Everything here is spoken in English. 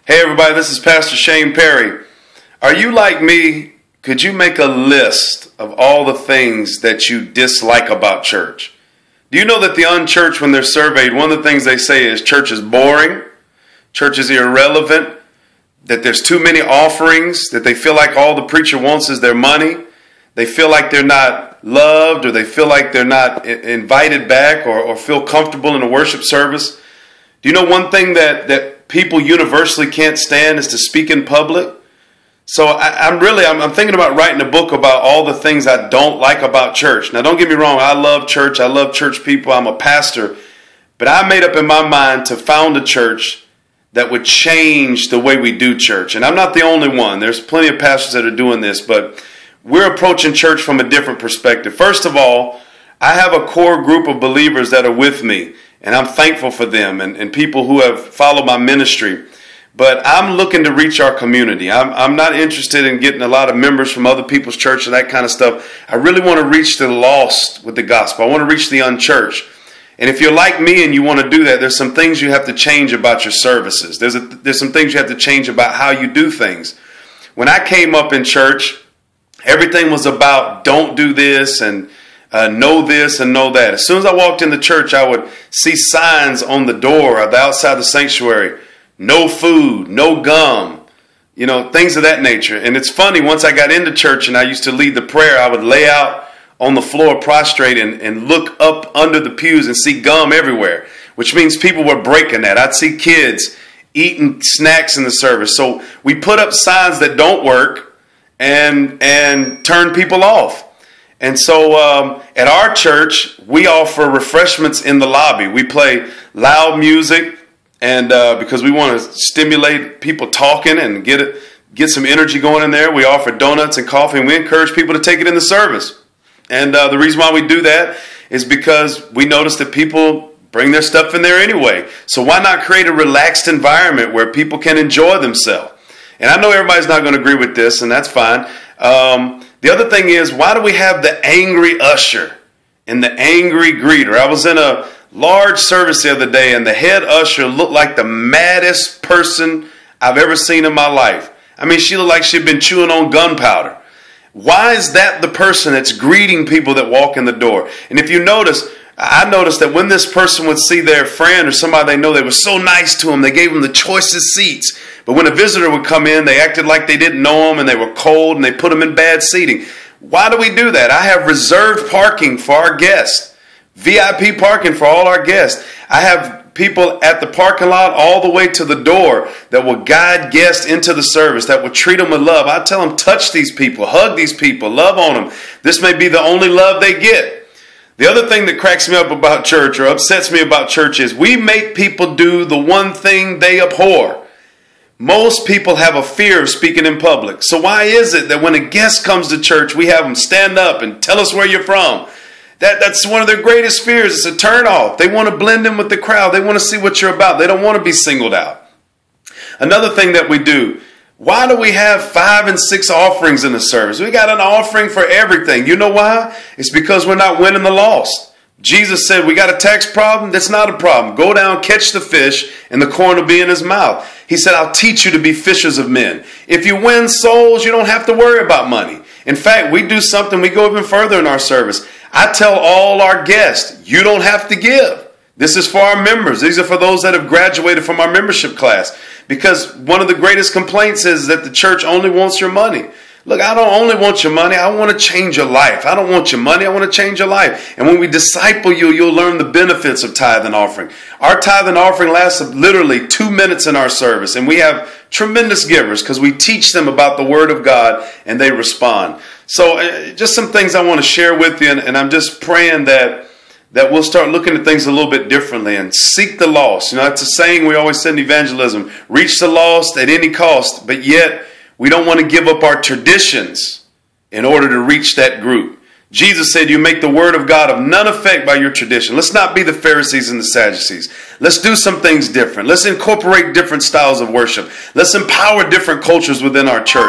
Hey everybody, this is Pastor Shane Perry. Are you like me? Could you make a list of all the things that you dislike about church? Do you know that the unchurched, when they're surveyed, one of the things they say is church is boring, church is irrelevant, that there's too many offerings, that they feel like all the preacher wants is their money, they feel like they're not loved, or they feel like they're not invited back or feel comfortable in a worship service. Do you know one thing that people universally can't stand is to speak in public? So I'm thinking about writing a book about all the things I don't like about church. Now, don't get me wrong. I love church. I love church people. I'm a pastor. But I made up in my mind to found a church that would change the way we do church. And I'm not the only one. There's plenty of pastors that are doing this. But we're approaching church from a different perspective. First of all, I have a core group of believers that are with me. And I'm thankful for them and people who have followed my ministry. But I'm looking to reach our community. I'm not interested in getting a lot of members from other people's church and that kind of stuff. I really want to reach the lost with the gospel. I want to reach the unchurched. And if you're like me and you want to do that, there's some things you have to change about your services. There's some things you have to change about how you do things. When I came up in church, everything was about don't do this and know this and know that. As soon as I walked in the church, I would see signs on the door of the outside the sanctuary. No food, no gum, things of that nature. And it's funny, once I got into church and I used to lead the prayer, I would lay out on the floor prostrate and look up under the pews and see gum everywhere, which means people were breaking that. I'd see kids eating snacks in the service. So we put up signs that don't work and turn people off. And so at our church, we offer refreshments in the lobby. We play loud music. And because we want to stimulate people talking and get some energy going in there, we offer donuts and coffee, and we encourage people to take it in the service. And the reason why we do that is because we notice that people bring their stuff in there anyway. So why not create a relaxed environment where people can enjoy themselves? And I know everybody's not going to agree with this, and that's fine. The other thing is, why do we have the angry usher and the angry greeter? I was in a large service the other day, and the head usher looked like the maddest person I've ever seen in my life. I mean, she looked like she'd been chewing on gunpowder. Why is that the person that's greeting people that walk in the door? And if you notice, I noticed that when this person would see their friend or somebody they know, they were so nice to them, they gave them the choicest seats. But when a visitor would come in, they acted like they didn't know them and they were cold and they put them in bad seating. Why do we do that? I have reserved parking for our guests. VIP parking for all our guests. I have people at the parking lot all the way to the door that will guide guests into the service, that will treat them with love. I tell them, touch these people, hug these people, love on them. This may be the only love they get. The other thing that cracks me up about church or upsets me about church is we make people do the one thing they abhor. Most people have a fear of speaking in public. So why is it that when a guest comes to church, we have them stand up and tell us where you're from? That's one of their greatest fears. It's a turnoff. They want to blend in with the crowd. They want to see what you're about. They don't want to be singled out. Another thing that we do, why do we have 5 and 6 offerings in the service? We got an offering for everything. You know why? It's because we're not winning the lost. Jesus said, we got a tax problem? That's not a problem. Go down, catch the fish, and the corn will be in his mouth. He said, I'll teach you to be fishers of men. If you win souls, you don't have to worry about money. In fact, we do something, we go even further in our service. I tell all our guests, you don't have to give. This is for our members. These are for those that have graduated from our membership class. Because one of the greatest complaints is that the church only wants your money. Look, I don't only want your money. I want to change your life. I don't want your money. I want to change your life. And when we disciple you, you'll learn the benefits of tithe and offering. Our tithe and offering lasts literally 2 minutes in our service. And we have tremendous givers because we teach them about the Word of God and they respond. So just some things I want to share with you. And I'm just praying that we'll start looking at things a little bit differently and seek the lost. It's a saying we always say in evangelism, reach the lost at any cost, but yet we don't want to give up our traditions in order to reach that group. Jesus said, you make the word of God of none effect by your tradition. Let's not be the Pharisees and the Sadducees. Let's do some things different. Let's incorporate different styles of worship. Let's empower different cultures within our church.